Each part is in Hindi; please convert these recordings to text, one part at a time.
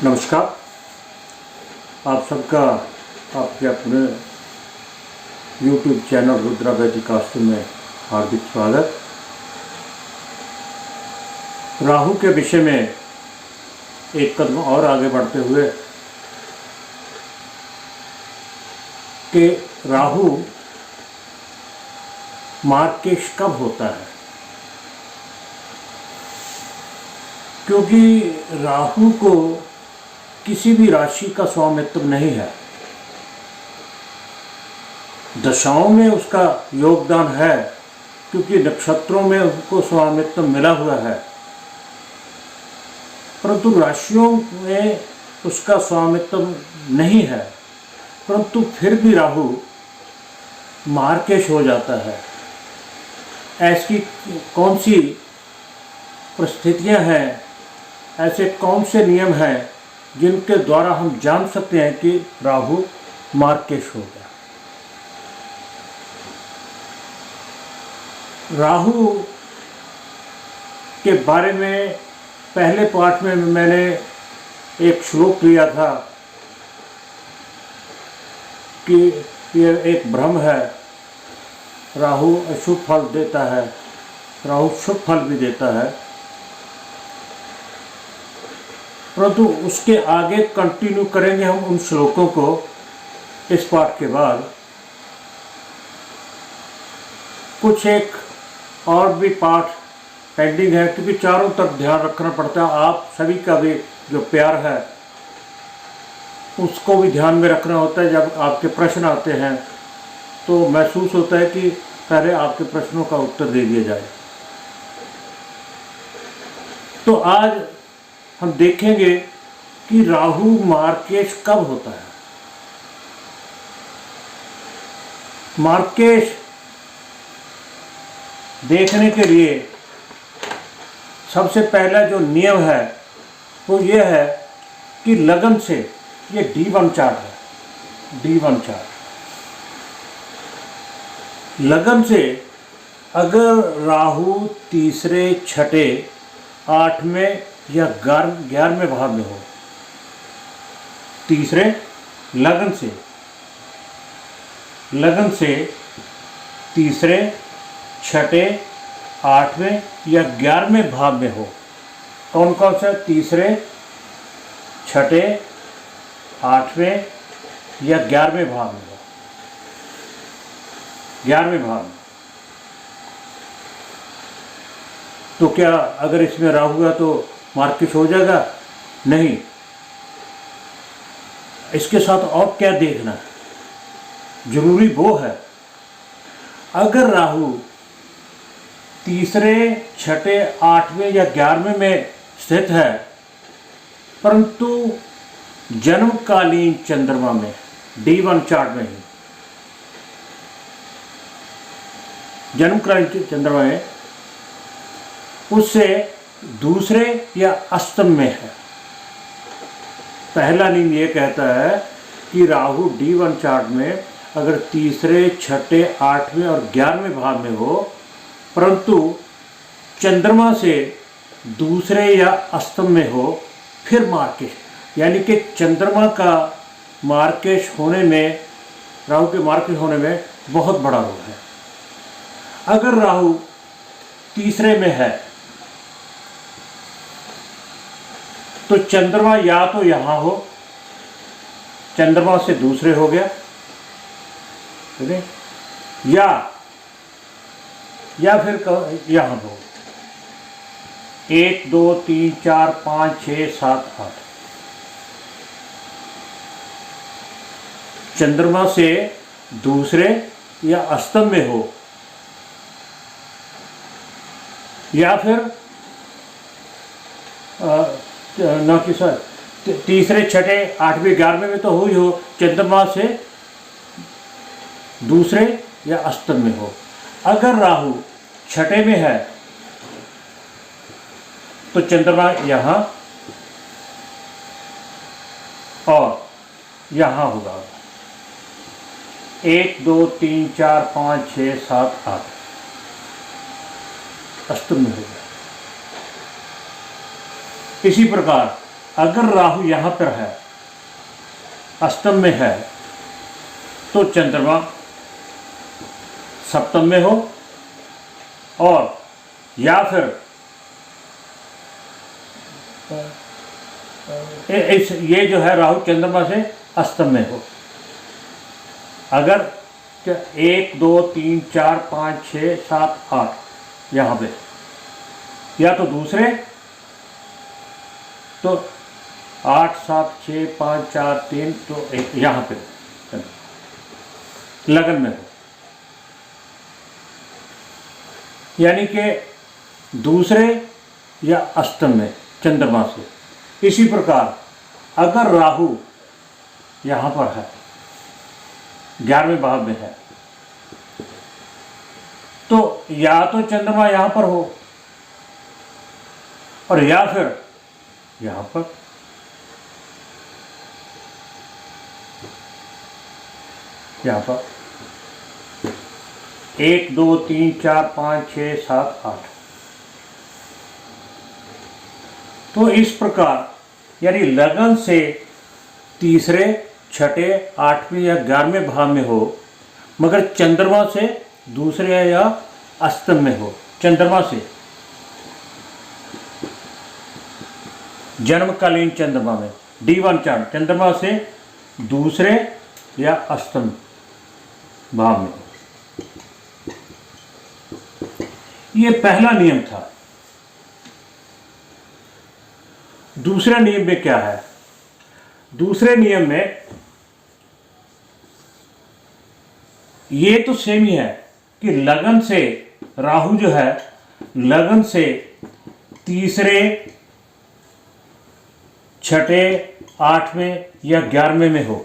नमस्कार। आप सबका आपके अपने YouTube चैनल रुद्रा वैदिकास्त्र में हार्दिक स्वागत। राहु के विषय में एक कदम और आगे बढ़ते हुए कि राहु मार्गकेश कब होता है, क्योंकि राहु को किसी भी राशि का स्वामित्व नहीं है। दशाओं में उसका योगदान है क्योंकि नक्षत्रों में उसको स्वामित्व मिला हुआ है, परंतु राशियों में उसका स्वामित्व नहीं है। परंतु फिर भी राहु मार्गकेश हो जाता है। ऐसी कौन सी परिस्थितियां हैं, ऐसे कौन से नियम हैं जिनके द्वारा हम जान सकते हैं कि राहु मार्गकेश हो गया। राहु के बारे में पहले पाठ में मैंने एक श्लोक लिया था कि यह एक भ्रम है, राहु अशुभ फल देता है, राहु शुभ फल भी देता है। परंतु उसके आगे कंटिन्यू करेंगे हम उन श्लोकों को इस पाठ के बाद। कुछ एक और भी पाठ पेंडिंग है क्योंकि चारों तरफ ध्यान रखना पड़ता है। आप सभी का भी जो प्यार है उसको भी ध्यान में रखना होता है। जब आपके प्रश्न आते हैं तो महसूस होता है कि पहले आपके प्रश्नों का उत्तर दे दिया जाए। तो आज हम देखेंगे कि राहु मार्गकेश कब होता है। मार्गकेश देखने के लिए सबसे पहला जो नियम है वो ये है कि लगन से, ये D1 चार्ट है, D1 चार्ट, लगन से अगर राहु तीसरे, छठे, आठवें या 11वें भाव में हो, तीसरे लगन से तीसरे, छठे, आठवें या 11वें भाव में हो। कौन कौन सा? तीसरे, छठे, आठवें या 11वें भाव में हो। 11वें भाव में तो क्या अगर इसमें राहु हुआ तो मार्गकेश हो जाएगा? नहीं। इसके साथ और क्या देखना है, जरूरी वो है अगर राहु तीसरे, छठे, आठवें या 11वें में स्थित है परंतु जन्मकालीन चंद्रमा में, D1 चार्ट में ही जन्मकालीन चंद्रमा में उससे दूसरे या अष्टम में है। पहला नियम ये कहता है कि राहु D1 चार्ट में अगर तीसरे, छठे, आठवें और 11वें भाव में हो परंतु चंद्रमा से दूसरे या अष्टम में हो, फिर मार्गकेश, यानी कि चंद्रमा का मार्गकेश होने में, राहु के मार्गकेश होने में बहुत बड़ा रोल है। अगर राहु तीसरे में है तो चंद्रमा या तो यहाँ हो, चंद्रमा से दूसरे हो गया, ठीक है, या फिर यहाँ हो। 1 2 3 4 5 6 7 8 चंद्रमा से दूसरे या अष्टम में हो, या फिर न कि सर तीसरे, छठे, आठवें, 11वें में तो हो ही हो, चंद्रमा से दूसरे या अष्टम में हो। अगर राहु छठे में है तो चंद्रमा यहाँ और यहाँ होगा। 1 2 3 4 5 6 7 8 अष्टम में हो गया। इसी प्रकार अगर राहु यहाँ पर है, अष्टम में है, तो चंद्रमा सप्तम में हो, और या फिर ये जो है राहु चंद्रमा से अष्टम में हो। अगर 1 2 3 4 5 6 7 8 यहाँ पे, या तो दूसरे तो 8 7 6 5 4 3 तो 1 यहाँ पे लगन में हो, यानी कि दूसरे या अष्टम में चंद्रमा से। इसी प्रकार अगर राहु यहाँ पर है, 11वें भाव में है, तो या तो चंद्रमा यहाँ पर हो और या फिर यहाँ पर। यहाँ पर 1 2 3 4 5 6 7 8। तो इस प्रकार यानी लगन से तीसरे, छठे, 8वें या 11वें भाव में हो, मगर चंद्रमा से दूसरे या अष्टम में हो। चंद्रमा से जन्मकालीन चंद्रमा में D1 चार्ट चंद्रमा से दूसरे या अष्टम भाव में हो। ये पहला नियम था। दूसरे नियम में क्या है? दूसरे नियम में ये तो सेम ही है कि लगन से राहु जो है, लगन से तीसरे, छठे, 8वें या 11वें में हो,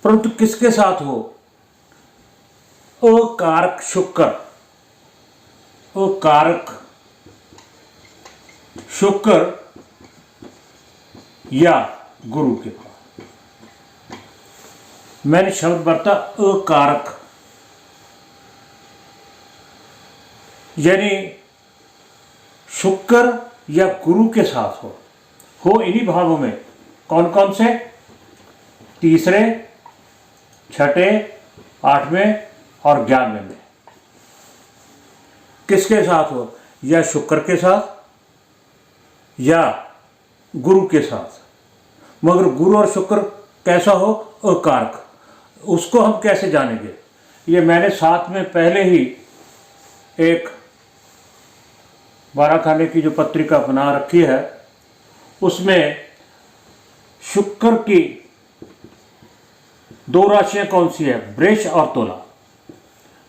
परंतु किसके साथ हो? अकारक शुक्र, अकारक शुक्र या गुरु के पास। मैंने शब्द बरता अकारक, यानी शुक्र या गुरु के साथ हो इन्हीं भावों में। कौन कौन से? तीसरे, छठे, 8वें और 11वें में। किसके साथ हो? या शुक्र के साथ या गुरु के साथ। मगर गुरु और शुक्र कैसा हो? अकारक। उसको हम कैसे जानेंगे? ये मैंने साथ में पहले ही एक 12 खाने की जो पत्रिका बना रखी है, उसमें शुक्र की 2 राशियां कौन सी है? वृष और तुला।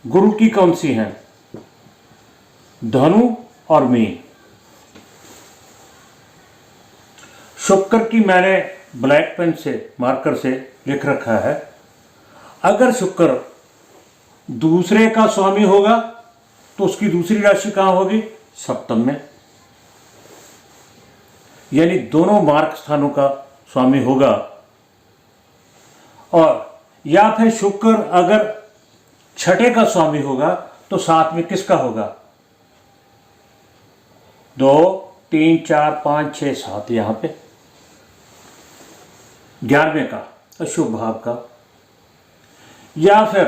गुरु की कौन सी हैं? धनु और मीन। शुक्र की मैंने ब्लैक पेन से, मार्कर से लिख रखा है। अगर शुक्र दूसरे का स्वामी होगा तो उसकी दूसरी राशि कहां होगी? सप्तम में। यानी दोनों मार्ग स्थानों का स्वामी होगा। और या फिर शुक्र अगर छठे का स्वामी होगा तो साथ में किसका होगा? 2 3 4 5 6 7 यहां पे 11वें का, अशुभ भाव का। या फिर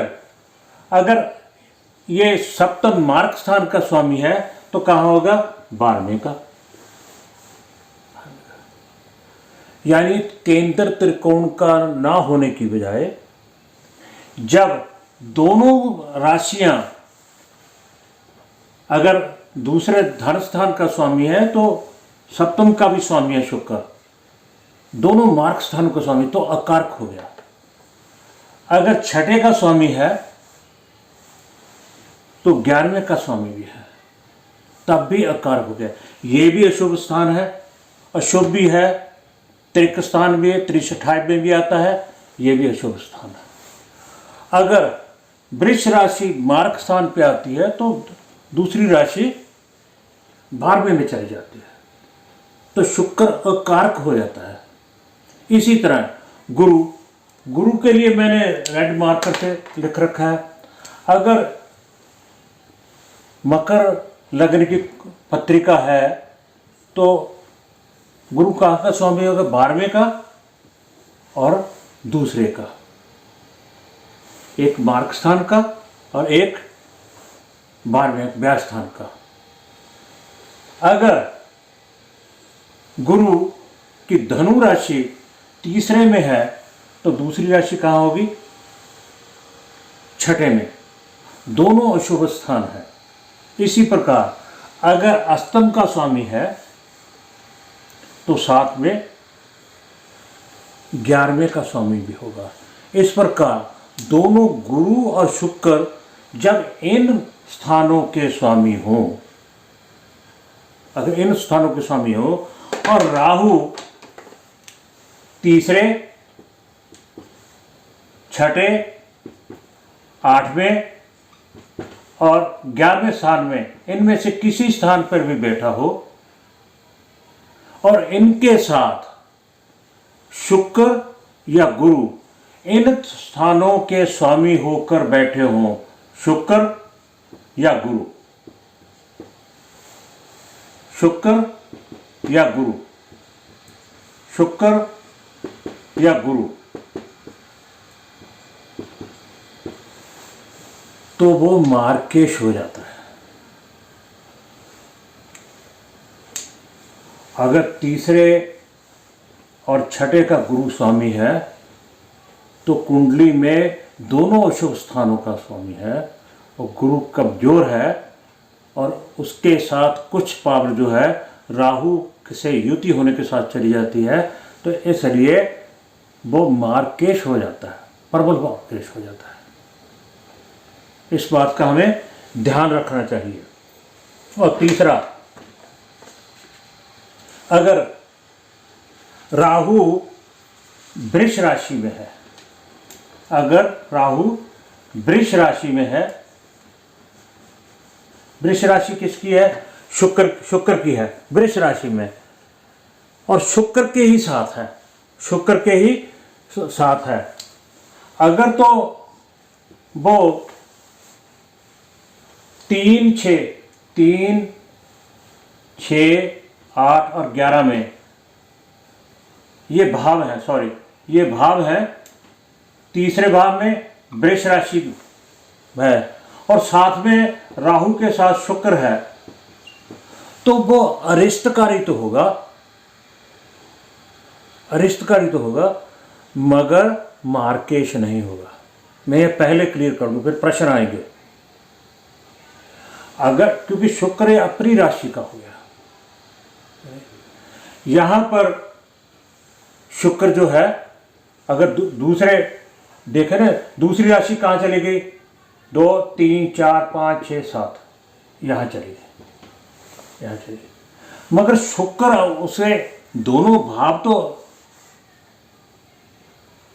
अगर ये सप्तम मार्ग स्थान का स्वामी है तो कहां होगा? 12वें का। यानी केंद्र त्रिकोण का ना होने की बजाय जब दोनों राशियां अगर दूसरे धन स्थान का स्वामी है तो सप्तम का भी स्वामी है शुक्र, दोनों मार्ग स्थान का स्वामी, तो अकारक हो गया। अगर छठे का स्वामी है तो 11वें का स्वामी भी है, तब भी अकारक हो गया। ये भी अशुभ स्थान है, अशुभ भी है, त्रिक स्थान भी है, त्रिशठाई में भी आता है, ये भी अशुभ स्थान है। अगर वृष राशि मार्ग स्थान पे आती है तो दूसरी राशि 12वें में चली जाती है, तो शुक्र अकारक हो जाता है। इसी तरह गुरु के लिए मैंने रेड मार्कर से लिख रखा है। अगर मकर लग्न की पत्रिका है तो गुरु कहाँ का स्वामी होगा? 12वें का और दूसरे का, एक मार्ग स्थान का और एक 12वें व्यास स्थान का। अगर गुरु की धनु राशि तीसरे में है तो दूसरी राशि कहाँ होगी? छठे में। दोनों अशुभ स्थान है। इसी प्रकार अगर अष्टम का स्वामी है तो साथ में 11वें का स्वामी भी होगा। इस प्रकार दोनों गुरु और शुक्र जब इन स्थानों के स्वामी हों, अगर इन स्थानों के स्वामी हो और राहु तीसरे, छठे, 8वें और 11वें स्थान में, इनमें से किसी स्थान पर भी बैठा हो और इनके साथ शुक्र या गुरु इन स्थानों के स्वामी होकर बैठे हों, शुक्र या गुरु, शुक्र या गुरु, शुक्र या गुरु, तो वो मार्केश हो जाता है। अगर तीसरे और छठे का गुरु स्वामी है तो कुंडली में दोनों अशुभ स्थानों का स्वामी है और गुरु कमजोर है और उसके साथ कुछ पावर जो है राहु से युति होने के साथ चली जाती है, तो इसलिए वो मार्केश हो जाता है, प्रबल मार्केश हो जाता है। इस बात का हमें ध्यान रखना चाहिए। और तीसरा, अगर राहु वृष राशि में है, अगर राहु वृष राशि में है, वृष राशि किसकी है? शुक्र की है, वृष राशि में, और शुक्र के ही साथ है, शुक्र के ही साथ है। अगर तो वो 3, 6, 8 और 11 में ये भाव है, ये भाव है, तीसरे भाव में वृष राशि है और साथ में राहु के साथ शुक्र है, तो वो अरिष्टकारी तो होगा, अरिष्टकारी तो होगा, मगर मार्केश नहीं होगा। मैं ये पहले क्लियर कर दूं, फिर प्रश्न आएंगे। अगर क्योंकि शुक्र अपनी राशि का हो गया, यहां पर शुक्र जो है, अगर दूसरे देखें ना, दूसरी राशि कहां चली गई? 2, 3, 4, 5, 6, 7 यहां चली गई, यहां चली गई। मगर शुक्र उसे दोनों भाव तो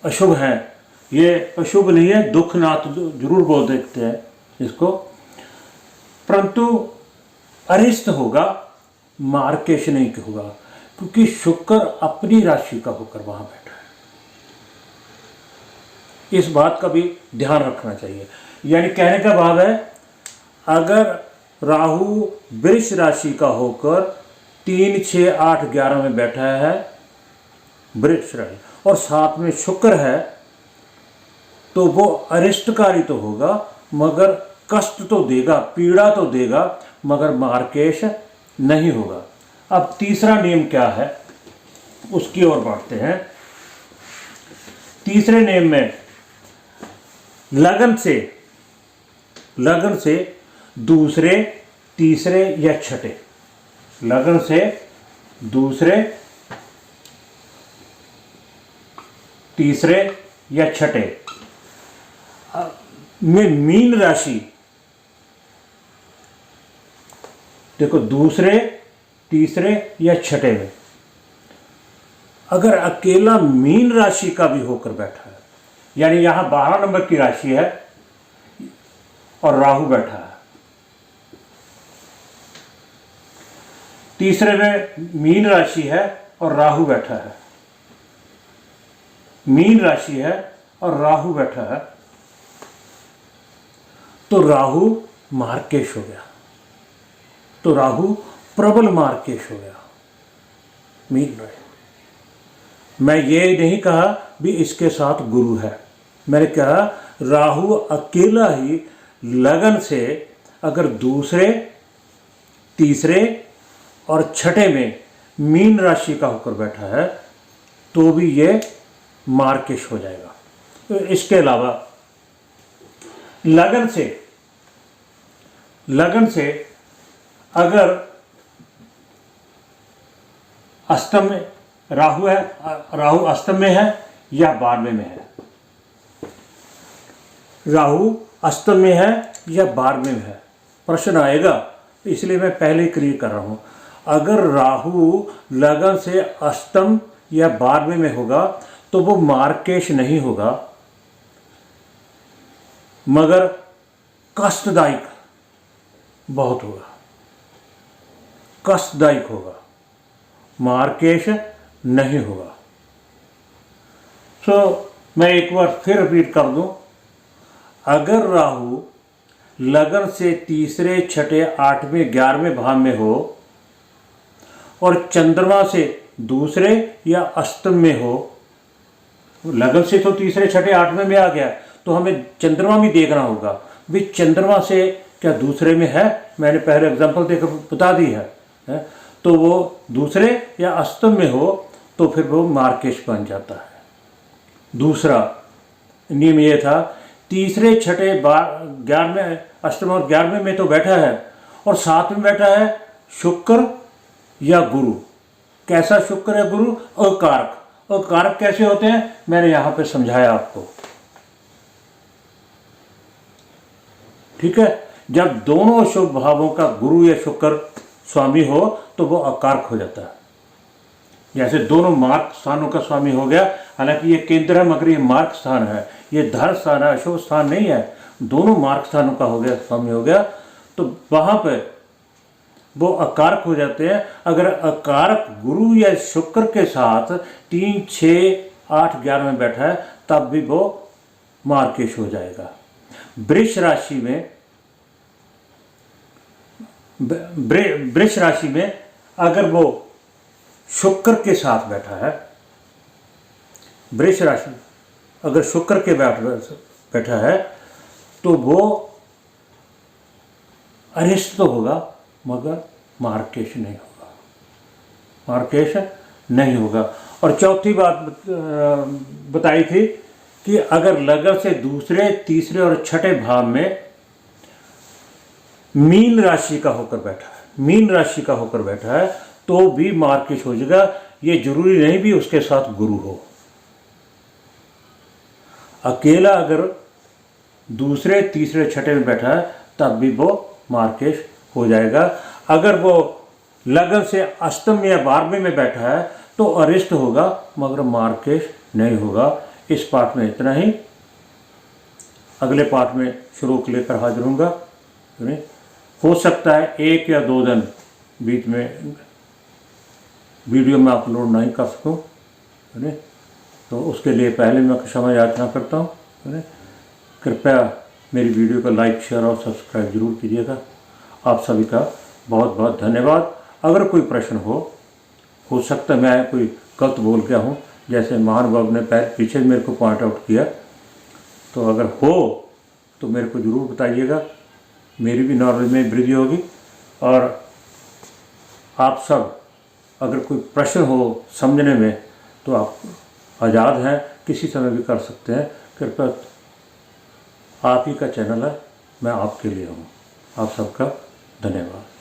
अशुभ हैं, ये अशुभ नहीं है, दुख नाथ जरूर बोल देते हैं इसको, परंतु अरिष्ट होगा, मार्केश नहीं होगा, क्योंकि शुक्र अपनी राशि का होकर वहां बैठा है। इस बात का भी ध्यान रखना चाहिए। यानी कहने का भाव है, अगर राहु वृष राशि का होकर 3, 6, 8, 11 में बैठा है, वृष राशि, और साथ में शुक्र है, तो वो अरिष्टकारी तो होगा, मगर कष्ट तो देगा, पीड़ा तो देगा, मगर मार्केश नहीं होगा। अब तीसरा नियम क्या है, उसकी ओर बढ़ते हैं। तीसरे नियम में लगन से दूसरे, तीसरे या छठे, लगन से दूसरे, तीसरे या छठे में मीन राशि, देखो दूसरे, तीसरे या छठे में अगर अकेला मीन राशि का भी होकर बैठा है, यानी यहां 12 नंबर की राशि है और राहु बैठा है, तीसरे में मीन राशि है और राहु बैठा है, मीन राशि है और राहु बैठा है, तो राहु मार्केश हो गया, तो राहु प्रबल मार्केश हो गया। मीन राशि। मैं ये नहीं कहा भी इसके साथ गुरु है, मैंने कहा राहु अकेला ही लगन से अगर दूसरे, तीसरे और छठे में मीन राशि का होकर बैठा है तो भी ये मार्केश हो जाएगा। तो इसके अलावा लगन से अगर अष्टम में राहु है, राहु अष्टम में है या 12वें में है, राहु अष्टम में है या 12वें में है, प्रश्न आएगा, इसलिए मैं पहले ही क्लियर कर रहा हूं। अगर राहु लगन से अष्टम या 12वें में होगा तो वो मार्केश नहीं होगा, मगर कष्टदायक बहुत होगा, कष्टदायक होगा, मार्केश नहीं होगा। मैं एक बार फिर रिपीट कर दूं, अगर राहु लगन से तीसरे, छठे, 8वें, 11वें भाव में हो और चंद्रमा से दूसरे या अष्टम में हो, लगन से तो तीसरे, छठे, 8वें में आ गया तो हमें चंद्रमा भी देखना होगा भी चंद्रमा से क्या दूसरे में है, मैंने पहले एग्जांपल देकर बता दी है, तो वो दूसरे या अष्टम में हो तो फिर वो मार्केश बन जाता है। दूसरा नियम ये था, तीसरे, छठे, 11वें, अष्टम और 11वें में तो बैठा है और साथ में बैठा है शुक्र या गुरु। कैसा शुक्र या गुरु? अकारक। अकारक कैसे होते हैं मैंने यहां पे समझाया आपको, ठीक है। जब दोनों शुभ भावों का गुरु या शुक्र स्वामी हो तो वो अकारक हो जाता है। जैसे दोनों मार्ग स्थानों का स्वामी हो गया, हालांकि ये केंद्र है मगर ये मार्ग स्थान है, ये धर स्थान है, अशुभ स्थान नहीं है, दोनों मार्ग स्थानों का हो गया, स्वामी हो गया, तो वहां पे वो अकारक हो जाते हैं। अगर अकारक गुरु या शुक्र के साथ 3, 6, 8, 11 में बैठा है तब भी वो मार्केश हो जाएगा। वृष राशि में अगर वो शुक्र के साथ बैठा है, वृष राशि अगर शुक्र के बैठा है तो वो अरिष्ट तो होगा मगर मार्केश नहीं होगा, मार्केश नहीं होगा। और चौथी बात बताई थी कि अगर लगन से दूसरे, तीसरे और छठे भाव में मीन राशि का होकर बैठा है, मीन राशि का होकर बैठा है तो भी मार्केश हो जाएगा। ये जरूरी नहीं भी उसके साथ गुरु हो, अकेला अगर दूसरे, तीसरे, छठे में बैठा है तब भी वो मार्केश हो जाएगा। अगर वो लगन से अष्टम या 12वें में बैठा है तो अरिष्ट होगा मगर मार्केश नहीं होगा। इस पाठ में इतना ही, अगले पाठ में श्लोक लेकर हाजिर होऊंगा। हो सकता है 1 या 2 दिन बीच में वीडियो में अपलोड नहीं कर सकूं, तो उसके लिए पहले मैं क्षमा याचना करता हूं। कृपया मेरी वीडियो को लाइक, शेयर और सब्सक्राइब जरूर कीजिएगा। आप सभी का बहुत बहुत धन्यवाद। अगर कोई प्रश्न हो सकता है मैं कोई गलत बोल गया हूँ, जैसे महानुभाव ने पीछे मेरे को पॉइंट आउट किया, तो अगर हो तो मेरे को ज़रूर बताइएगा, मेरी भी नॉलेज में वृद्धि होगी। और आप सब अगर कोई प्रश्न हो समझने में तो आप आज़ाद हैं, किसी समय भी कर सकते हैं। कृपया, आप ही का चैनल है, मैं आपके लिए हूँ। आप सबका धन्यवाद।